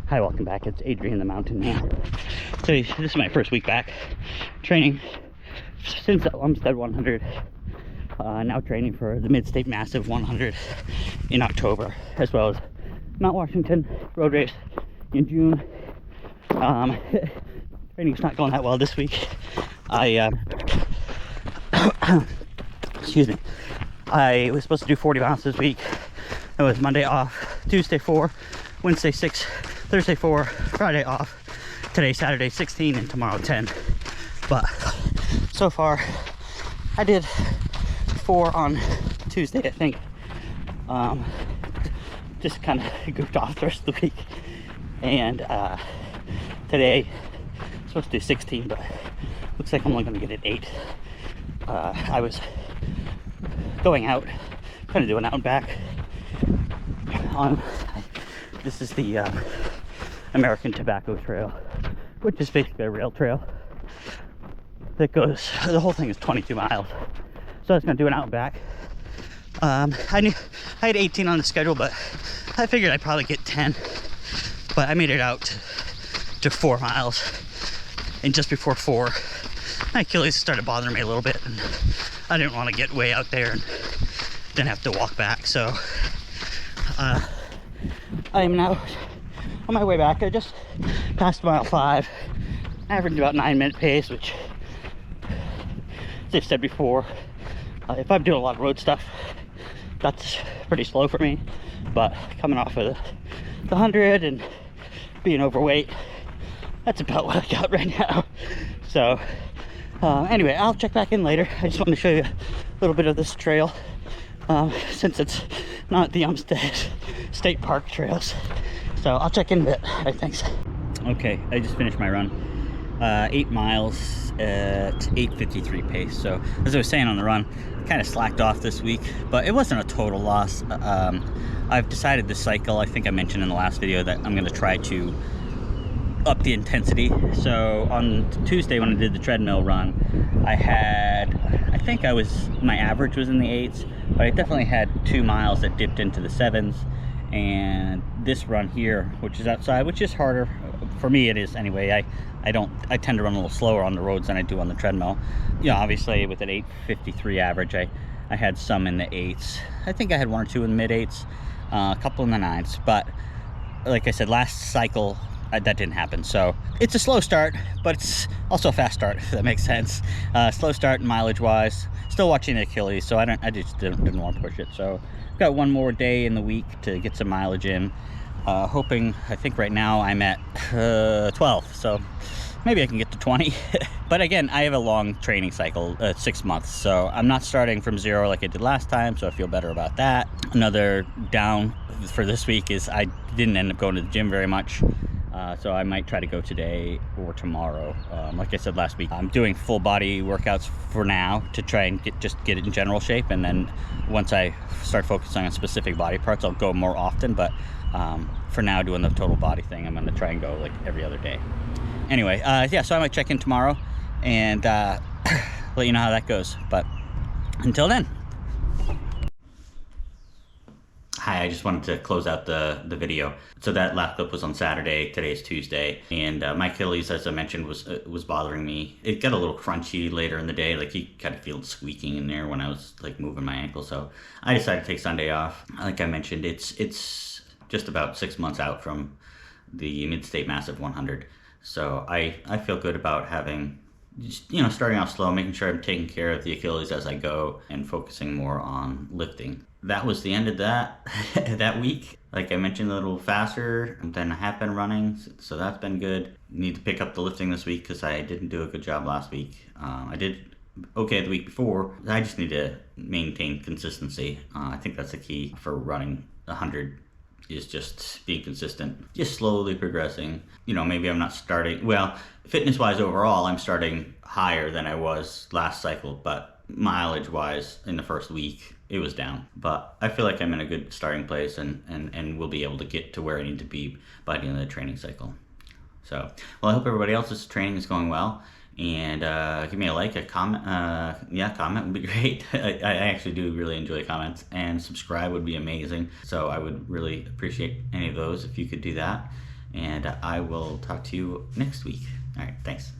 Hi, welcome back. It's Adrian the Mountain Man. So this is my first week back training since the Umstead 100. Now training for the Mid-State Massive 100 in October, as well as Mount Washington road race in June. Training's not going that well this week. Excuse me. I was supposed to do 40 miles this week. It was Monday off, Tuesday 4, Wednesday 6, Thursday 4, Friday off, today Saturday 16, and tomorrow 10. But so far I did 4 on Tuesday, I think. Just kind of goofed off the rest of the week. And today I'm supposed to do 16, but looks like I'm only going to get it 8. I was going out, kind of doing out and back on, this is the American Tobacco Trail, which is basically a rail trail that goes, the whole thing is 22 miles. So I was going to do an out and back. I had 18 on the schedule, but I figured I'd probably get 10. But I made it out to 4 miles, and just before 4, my Achilles started bothering me a little bit, and I didn't want to get way out there and then have to walk back. So I am now on my way back. I just passed mile 5, averaged about 9-minute pace, which, as I've said before, if I'm doing a lot of road stuff, that's pretty slow for me. But coming off of the 100 and being overweight, that's about what I got right now. So anyway, I'll check back in later. I just wanted to show you a little bit of this trail, since it's not the Umstead State Park trails. So I'll check in a bit. All right, thanks. Okay, I just finished my run. 8 miles at 8:53 pace. So as I was saying on the run, I kind of slacked off this week, but it wasn't a total loss. I've decided this cycle, I think I mentioned in the last video, that I'm going to try to up the intensity. So on Tuesday when I did the treadmill run, I think my average was in the 8s, but I definitely had 2 miles that dipped into the 7s. And this run here, which is outside, which is harder for me, it is anyway. I tend to run a little slower on the roads than I do on the treadmill. You know, obviously with an 8:53 average, I had some in the 8s. I think I had 1 or 2 in the mid 8s, a couple in the 9s. But like I said, last cycle that didn't happen. So it's a slow start, but it's also a fast start, if that makes sense. Slow start mileage wise. Still watching the Achilles, so I just didn't want to push it. So I've got 1 more day in the week to get some mileage in. Hoping, I think right now I'm at 12, so maybe I can get to 20. But again, I have a long training cycle, 6 months, so I'm not starting from 0 like I did last time, so I feel better about that. Another down for this week is I didn't end up going to the gym very much. So I might try to go today or tomorrow. Like I said last week, I'm doing full body workouts for now to try and get it in general shape, and then once I start focusing on specific body parts, I'll go more often. But for now, doing the total body thing, I'm going to try and go like every other day. Anyway, yeah, so I might check in tomorrow and let you know how that goes. But until then. Hi, I just wanted to close out the video. So that last clip was on Saturday, today's Tuesday, and my Achilles, as I mentioned, was bothering me. It got a little crunchy later in the day, like you kind of feel it squeaking in there when I was like moving my ankle. So I decided to take Sunday off. Like I mentioned, it's just about 6 months out from the Mid-State Massive 100. So I feel good about having, just, you know, starting off slow, making sure I'm taking care of the Achilles as I go and focusing more on lifting. That was the end of that that week. Like I mentioned, a little faster than I have been running, so that's been good. Need to pick up the lifting this week because I didn't do a good job last week. I did okay the week before. I just need to maintain consistency. I think that's the key for running 100, is just being consistent, just slowly progressing. You know, maybe I'm not starting, well, fitness-wise overall, I'm starting higher than I was last cycle, but mileage-wise in the first week, it was down. But I feel like I'm in a good starting place and will be able to get to where I need to be by the end of the training cycle. So, well, I hope everybody else's training is going well. And give me a like, a comment. Comment would be great. I actually do really enjoy comments, and subscribe would be amazing. So I would really appreciate any of those if you could do that. and I will talk to you next week. All right, thanks.